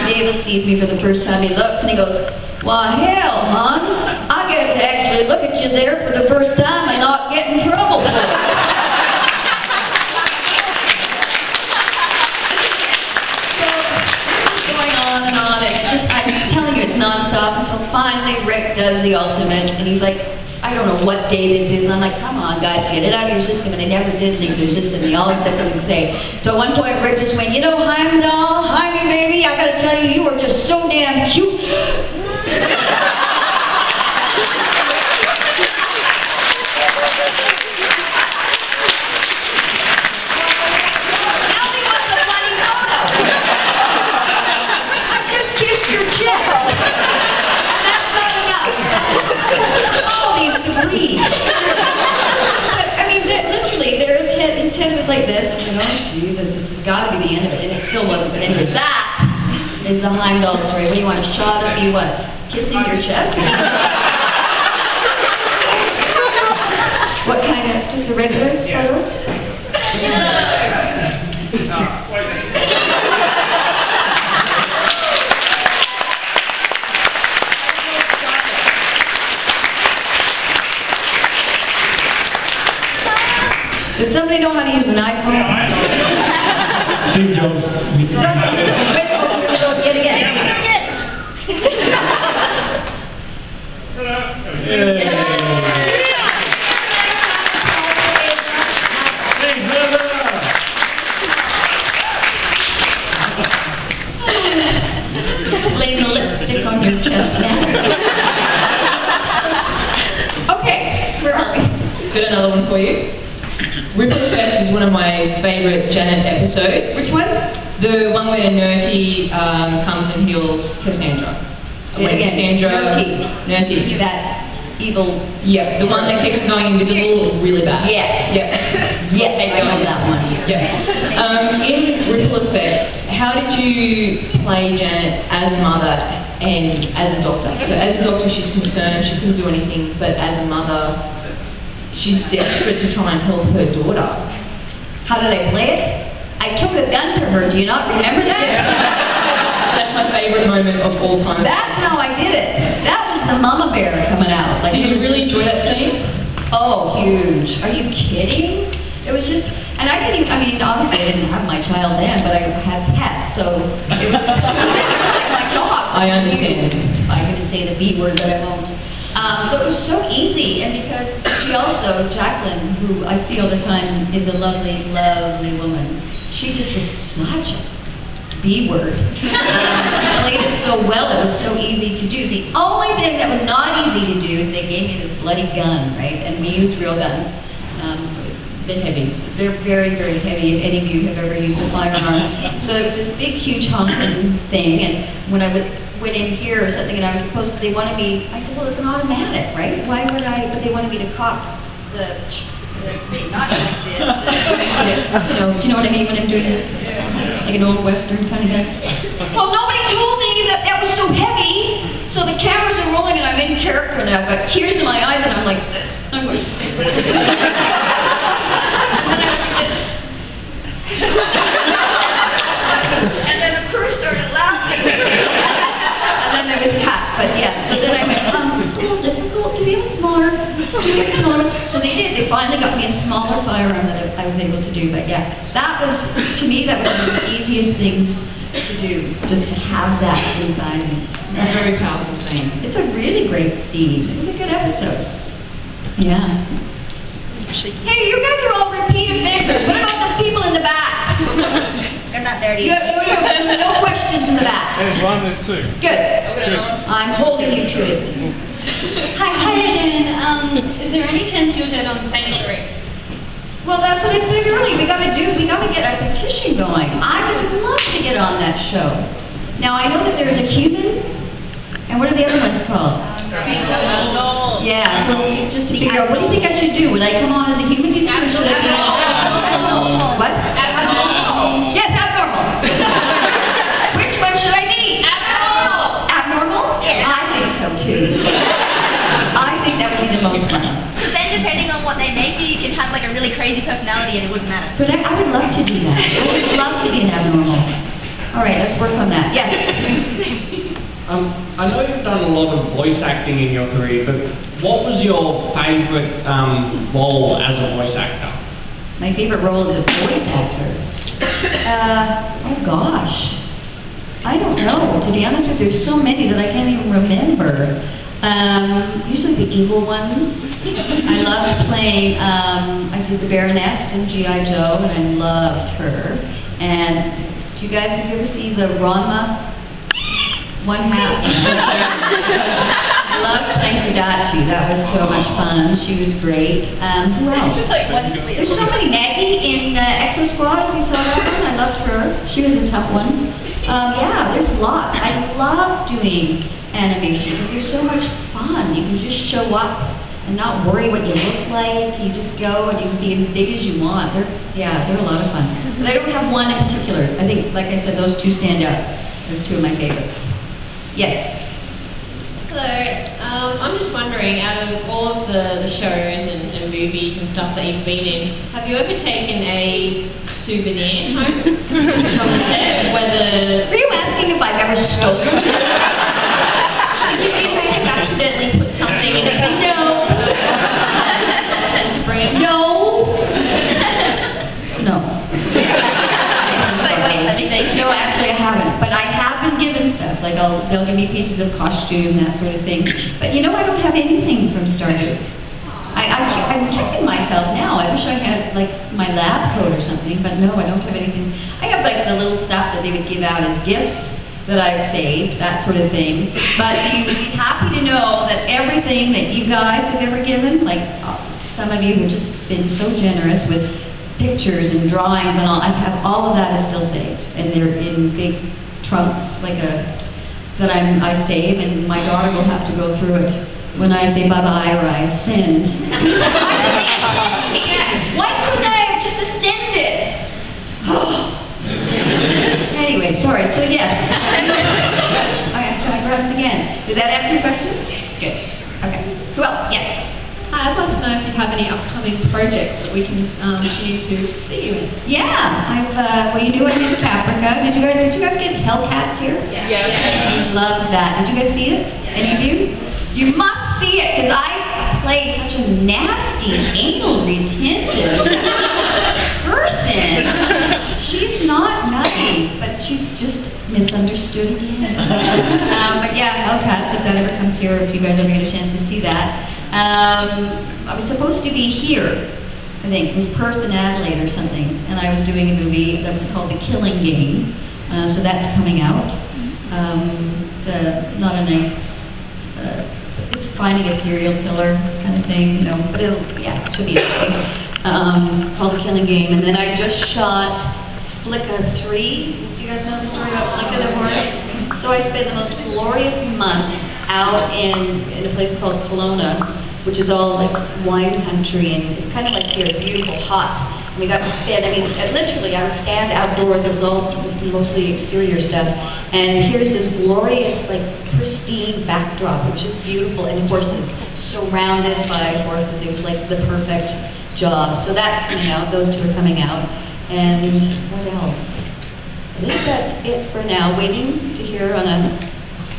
David sees me for the first time, he looks and he goes, "Well, hell, hon, I get to actually look at you there for the first time and not get in trouble for it." So, going on and on, and I'm just telling you, it's nonstop until finally Rick does the ultimate, and he's like, "I don't know what day this is," and I'm like, "Come on, guys, get it out of your system," and they never did leave their system. They always said what they say. So at one point, Rick just went, "You know, Heimdall, Jaime, baby, I gotta tell you, you are just so damn cute." His head was like this, and I thought, "Oh, Jesus, this has got to be the end of it," and it still wasn't. But anyway, that is the Heimdall story. What do you want, a shot of me, what? Kissing your chest? What kind of, just a regular photo? Does somebody know how to use an iPhone? Steve Jobs. Get again. Laying the lipstick on your chest now. Okay, where are we? Got another one for you. Ripple Effect is one of my favourite Janet episodes. Which one? The one where Nerty comes and heals Cassandra. Say it again. Nerty. That evil... Yeah, the one that keeps going invisible really bad. Yes. Yeah. Yes, I know that one. Yeah. In Ripple Effect, how did you play Janet as a mother and as a doctor? So as a doctor she's concerned, she couldn't do anything, but as a mother she's desperate to try and help her daughter. How did I play it? I took a gun to her. Do you not remember that? Yeah. That's my favourite moment of all time. That's how I did it. That was the mama bear coming out. Like, did you really enjoy that scene? Oh, huge. Are you kidding? It was just, and I didn't even, I mean, obviously I didn't have my child then, but I had pets, so it was like my dog. I understand. I'm going to say the B word, but I won't. So it was so easy, and because she also, Jacqueline, who I see all the time, is a lovely, lovely woman. She just was such a B word. She played it so well, it was so easy to do. The only thing that was not easy to do is they gave me this bloody gun, right? And we use real guns. They're heavy. They're very, very heavy, if any of you have ever used a firearm. So it was this big, huge honking thing, and when I went in here or something and I was supposed to, they wanted me, I said, well, it's an automatic, right? Why would I, but they wanted me to cock the thing, not like this. You know, do you know what I mean when I'm doing it? Like an old Western kind of thing. Well, nobody told me that that was so heavy, so the cameras are rolling and I'm in character and I've got tears in my eyes and I'm like this. I'm going, and then the crew started laughing. And then there was cat, but yeah. So then I went, it's a little difficult to be a little smaller. So they did. They finally got me a smaller firearm that I was able to do. But yeah, that was, to me, that was one of the easiest things to do, just to have that inside me. It's a very powerful scene. It's a really great scene. It was a good episode. Yeah. Hey, you guys are all repeat offenders. What about the people in the back? They're not dirty. You have no questions in the back. There's one, there's two. Good. I'm holding you to it. Hi, Eden. Is there any chance you'll get on Sanctuary? Well, that's what I said earlier. We got to get a petition going. I would love to get on that show. Now, I know that there's a human, and what are the other ones called? Yeah, so just to figure out, what do you think I should do? Would I come on as a human, do you think, or should I be on? What? Abnormal. Yes, abnormal. Which one should I be? Abnormal. Abnormal? Yeah. I think so too. I think that would be the most fun. Then depending on what they make you, you can have like a really crazy personality and it wouldn't matter. But I would love to do that. I would love to be an abnormal. All right, let's work on that. Yes. know you've done a lot of voice acting in your career, but what was your favourite role as a voice actor? My favorite role as a voice actor? Oh gosh. I don't know. To be honest with you, there's so many that I can't even remember. Usually the evil ones. I loved playing, I did the Baroness in G.I. Joe, and I loved her. And do you guys, have you ever seen the Ranma? One half. I loved playing Tadashi. That was so much fun. She was great. Who else? There's so many. Maggie in Exo Squad, if you saw that one. I loved her. She was a tough one. Yeah, there's lots. I love doing animation because they're so much fun. You can just show up and not worry what you look like. You just go and you can be as big as you want. They're a lot of fun. But I don't have one in particular. I think, like I said, those two stand out as two of my favorites. Yes. Hello. I'm just wondering, out of all of the shows and movies and stuff that you've been in, have you ever taken a souvenir home from the set? Whether... Were you asking if I've ever stolen? Did you think I've accidentally put something in it? No. And to bring it back? No. No. No, actually I haven't. But I have been given stuff. Like they'll give me pieces of costume, that sort of thing. But you know, I don't have anything from Star Trek. I'm kicking myself now. I wish I had like my lab coat or something, but no, I don't have anything. I have like the little stuff that they would give out as gifts that I've saved, that sort of thing. But you'd be happy to know that everything that you guys have ever given, like some of you have just been so generous with pictures and drawings and all, I have all of that is still saved, and they're in big trunks, like that I save, and my daughter will have to go through it when I say bye-bye or I ascend. Why couldn't I have just ascended? Anyway, sorry, so yes. Okay, so I pressed again. Did that answer your question? Good. Okay. Who else? Yes. Hi, I'd like to know if you have any upcoming projects that we can continue to see you in. Yeah, well, you knew I did Caprica. Did you guys get Hellcats here? Yeah. Love that. Did you guys see it? Any of you? You must see it, because I played such a nasty, anal retentive person. She's not nice, but she's just misunderstood again. But yeah, Hellcats, if that ever comes here, if you guys ever get a chance to see that. I was supposed to be here, I think. It was Perth and Adelaide or something, and I was doing a movie that was called The Killing Game, so that's coming out. It's not a nice, it's finding a serial killer kind of thing, you know, but it should be okay. Called The Killing Game, and then I just shot Flicka 3. Do you guys know the story about Flicka the horse? So I spent the most glorious month out in a place called Kelowna, which is all like wine country, and it's kind of like here, beautiful, hot. And we got to spend, I mean, literally, I would stand outdoors. It was all mostly exterior stuff. And here's this glorious, like, pristine backdrop. It was just beautiful, and horses, surrounded by horses. It was like the perfect job. So that's coming out. Those two are coming out. And what else? I think that's it for now. Waiting to hear on a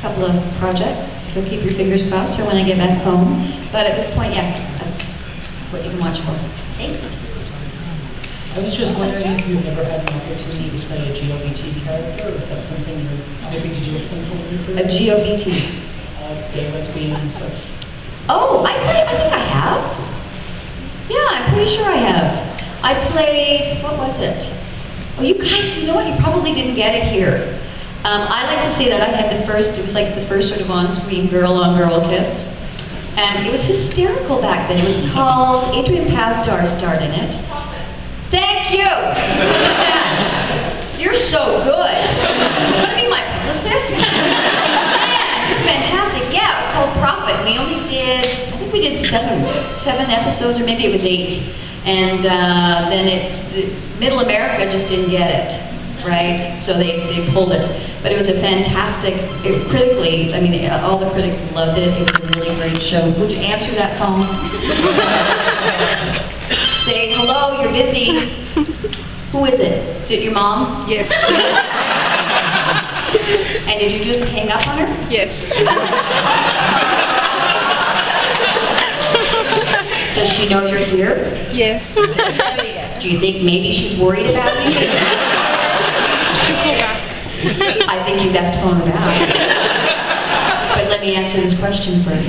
couple of projects. So keep your fingers crossed for when I get back home. But at this point, yeah, that's what you can watch for. Thanks. I was just wondering if you've ever had an opportunity to play a GOBT character, or if that's something you're hoping to do at some point in your career? A GOBT? Gay, lesbian, and such. Oh, I think I have. Yeah, I'm pretty sure I have. I played, what was it? Oh, you guys, you know what? You probably didn't get it here. I like to say that I had it was like the first sort of on-screen girl-on-girl kiss. And it was hysterical back then. It was called, Adrian Pasdar starred in it. Thank you! You're so good. You want to be my publicist? Man, you're fantastic. Yeah, it was called Profit. We only did, I think we did seven episodes, or maybe it was 8. And then Middle America just didn't get it. Right? So they pulled it. But it was a fantastic, critically, I mean, all the critics loved it. It was a really great show. Would you answer that phone? Say, hello, you're busy. Who is it? Is it your mom? Yes. And did you just hang up on her? Yes. Does she know you're here? Yes. Do you think maybe she's worried about you? She'll call back. I think you best phone her back. But let me answer this question first.